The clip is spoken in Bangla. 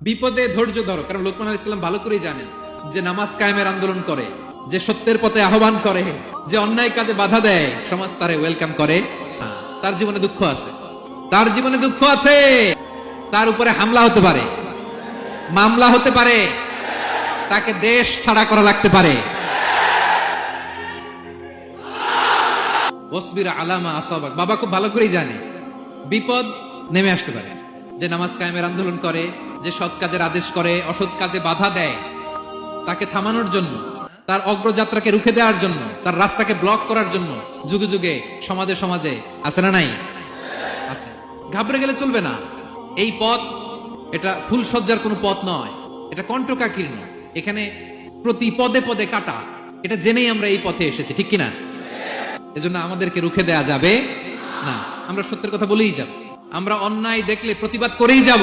বিপদে ধৈর্য ধরো, কারণ লোকমান আলাইহিস সালাম ভালো করেই জানেন যে নামাজ কায়েমের আন্দোলন করে, যে সত্যের পথে আহ্বান করে, যে অন্যায় কাজে বাধা দেয়, সমাজ তারে ওয়েলকাম করে না। তার জীবনে দুঃখ আছে, তার জীবনে দুঃখ আছে, তার উপরে হামলা হতে পারে, মামলা হতে পারে, তাকে দেশ ছাড়া করা লাগতে পারে। ওয়াসবির আলামা আসাবাক, বাবা খুব ভালো করেই জানে বিপদ নেমে আসতে পারে। যে নামাজ কায়েমের আন্দোলন করে, যে সৎ কাজের আদেশ করে, অসৎ কাজে বাধা দেয়, তাকে থামানোর জন্য, তার অগ্রযাত্রাকে রুখে দেওয়ার জন্য, তার রাস্তাকে ব্লক করার জন্য যুগে যুগে সমাজে সমাজে আছে না নাই? আছে। ঘাবড়ে গেলে চলবে না। এই পথ এটা ফুলসজ্জার কোনো পথ নয়, এটা কণ্টকাকীর্ণ, এখানে প্রতি পদে পদে কাটা। এটা জেনেই আমরা এই পথে এসেছি, ঠিক কিনা? এজন্য আমাদেরকে রুখে দেয়া যাবে না। আমরা সত্যের কথা বলেই যাব, আমরা অন্যায় দেখলে প্রতিবাদ করেই যাব।